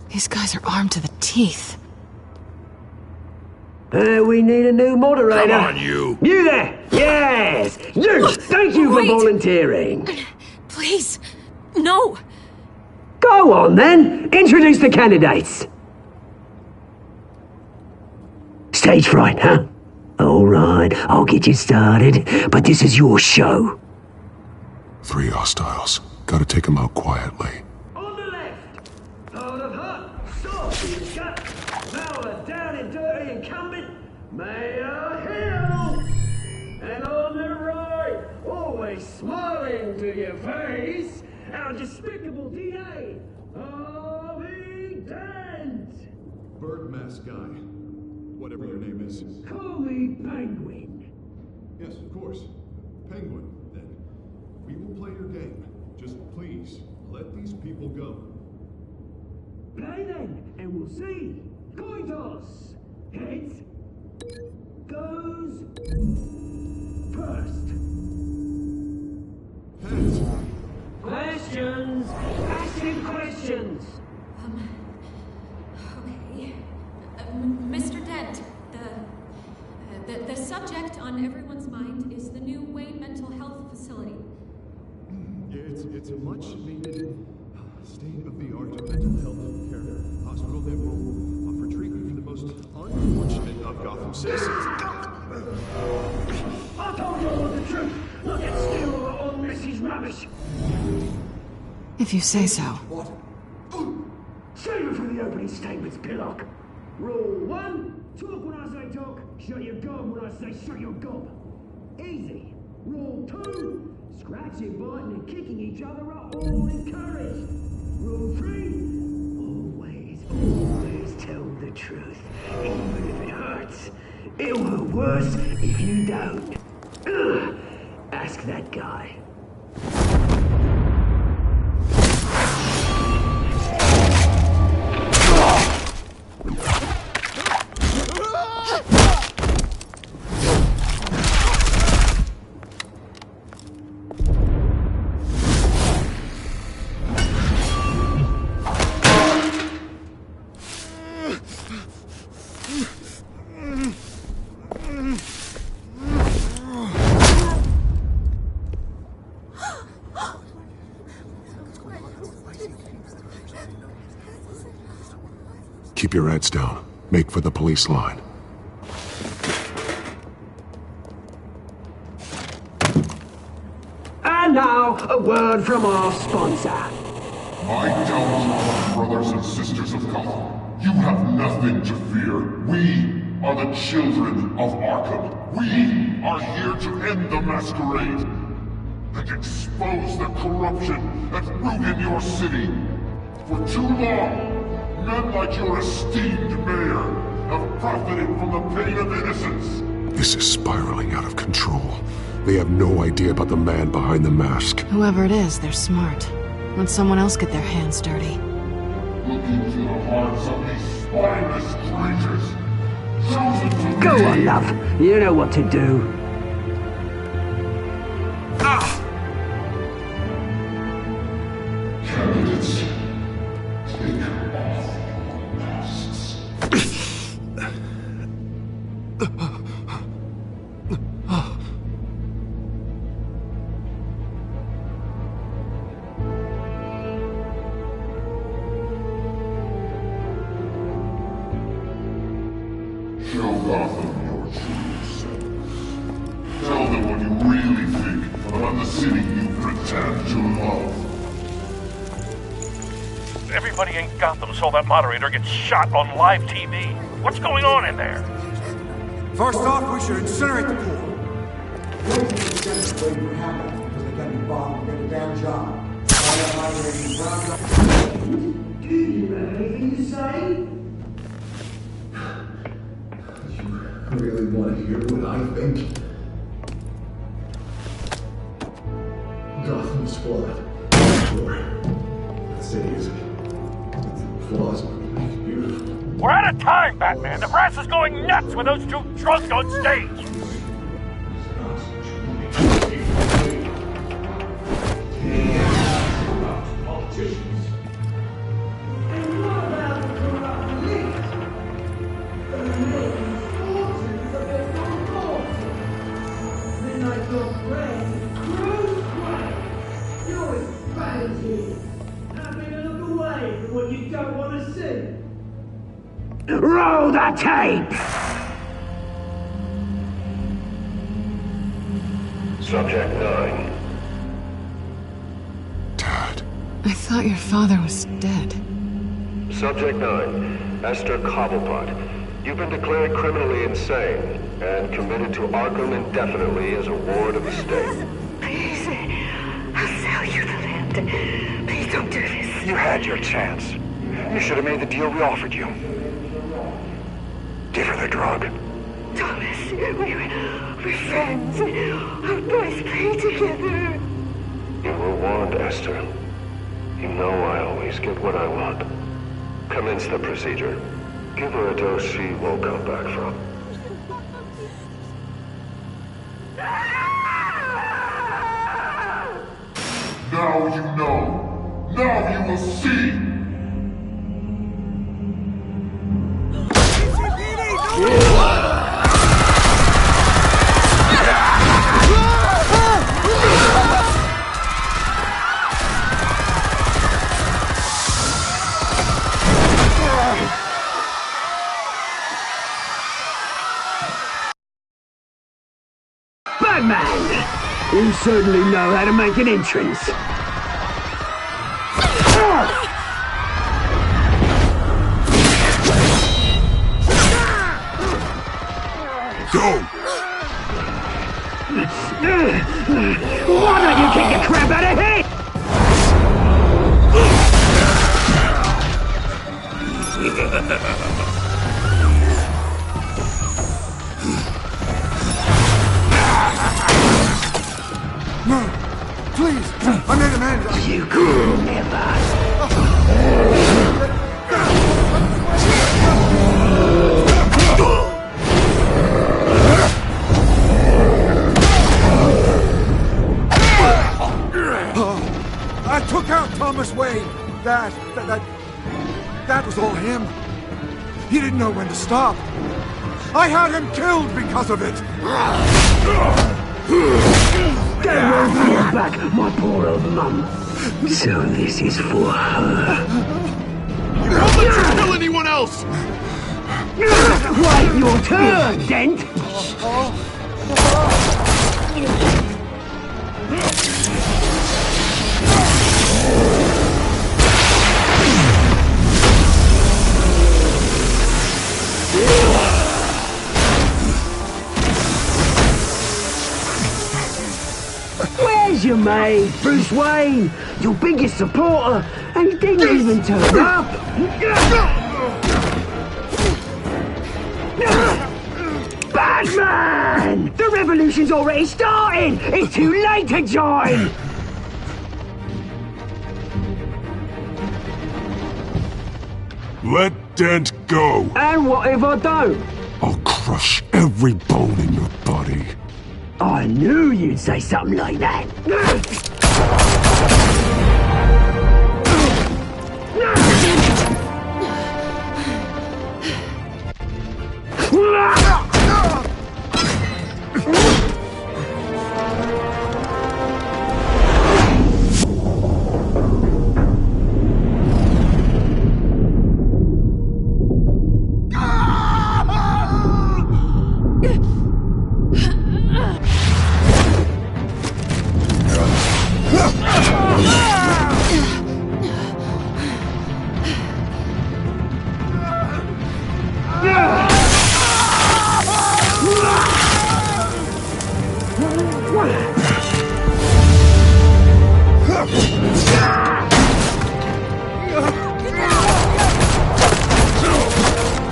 These guys are armed to the teeth. We need a new moderator. Come on, you. You there! Yes! You! Thank you for volunteering. Please, no. Go on, then. Introduce the candidates. Stage fright, huh? All right, I'll get you started, but this is your show. 3 hostiles. Gotta take them out quietly. On the left, hard of heart, soft in his gut, now down and dirty incumbent, Mayor Hill. And on the right, always smiling to your face, our despicable DA, Harvey Dent. Bird mask guy. Whatever your name is. Call me Penguin. Yes, of course. Penguin, then. We will play your game. Just please, let these people go. Play then, and we'll see. Coin toss. Heads goes first. Heads. Questions. Asking questions. Okay. Mr. Dent, the subject on everyone's mind is the new Wayne Mental Health Facility. It's a much-needed state-of-the-art mental health care hospital that will offer treatment for the most unfortunate of Gotham citizens. I told you all the truth. Look at Steele on Mrs. Rubbish. If you say so. What? Save it for the opening statements, Pillock. Rule 1, talk when I say talk, shut your gob when I say shut your gob. Easy. Rule 2, scratching, biting and kicking each other are all encouraged. Rule 3, always tell the truth, even if it hurts. It'll hurt worse if you don't. Ugh. Ask that guy. Keep your heads down. Make for the police line. And now, a word from our sponsor. My gallant brothers and sisters of Gotham, you have nothing to fear. We are the children of Arkham. We are here to end the masquerade and expose the corruption that ruined your city. For too long, men like your esteemed mayor have profited from the pain of innocence. This is spiraling out of control. They have no idea about the man behind the mask. Whoever it is, they're smart. Let someone else get their hands dirty. Look into the hearts of these spineless creatures. Chosen to Go on, love. You know what to do. Candidates, take off your masks. Show Gotham your true self. Tell them what you really think about the city you pretend to love. Everybody in Gotham saw that moderator get shot on live TV. What's going on in there? First off, we should incinerate the pool. Do you have anything to say? You really want to hear what I think? Gotham's flawed. Sure. The city is flaws make it beautiful. We're out of time, Batman. The press is going nuts with those two drunks on stage. Roll the tape! Subject 9. I thought your father was dead. Subject 9. Esther Cobblepot. You've been declared criminally insane and committed to Arkham indefinitely as a ward of the state. Please, I'll sell you the land. Please don't do this. You had your chance. You should have made the deal we offered you. Give her the drug. Thomas, we're friends. Our boys play together. You were warned, Esther. You know I always get what I want. Commence the procedure. Give her a dose she won't come back from. Now you know. Now you will see. Batman! You certainly know how to make an entrance. Go! Why don't you kick the crap out of here? No! Please! I made an end! You could never! I took out Thomas Wayne! That was all him. He didn't know when to stop. I had him killed because of it! Get away from your back, my poor old mum. So this is for her. You won't let you kill anyone else! Wait your turn, Dent! Where's your mate, Bruce Wayne? Your biggest supporter, and he didn't even turn up! Batman! The revolution's already started! It's too late to join! Let Dent go! And what if I don't? I'll crush every bone in your body. I knew you'd say something like that.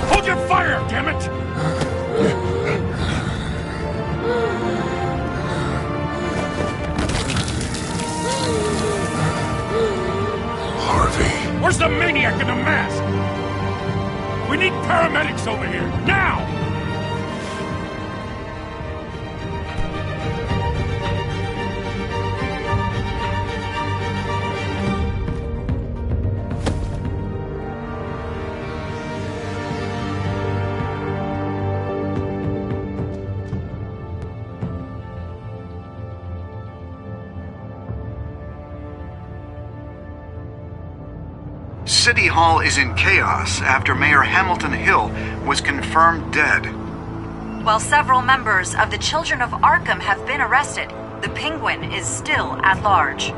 Hold your fire, damn it! Harvey. Where's the maniac in the mask? We need paramedics over here, now! City Hall is in chaos after Mayor Hamilton Hill was confirmed dead. While several members of the Children of Arkham have been arrested, the Penguin is still at large.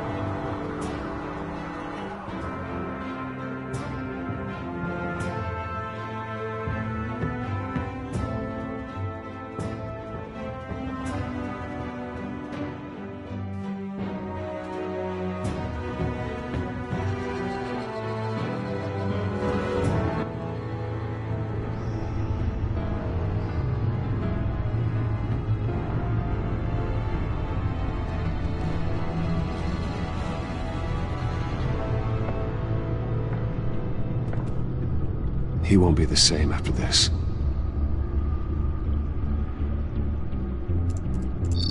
He won't be the same after this.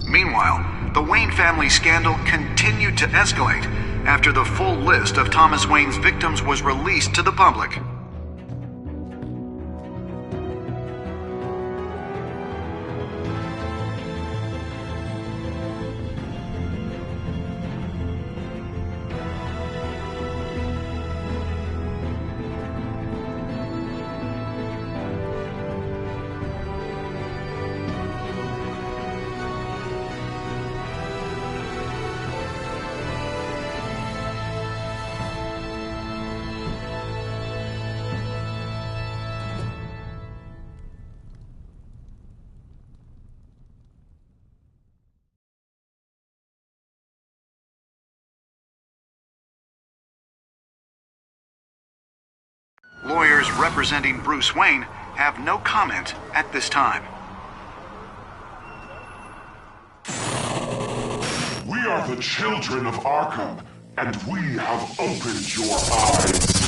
Meanwhile, the Wayne family scandal continued to escalate after the full list of Thomas Wayne's victims was released to the public. lawyers representing Bruce Wayne have no comment at this time. We are the children of Arkham, and we have opened your eyes.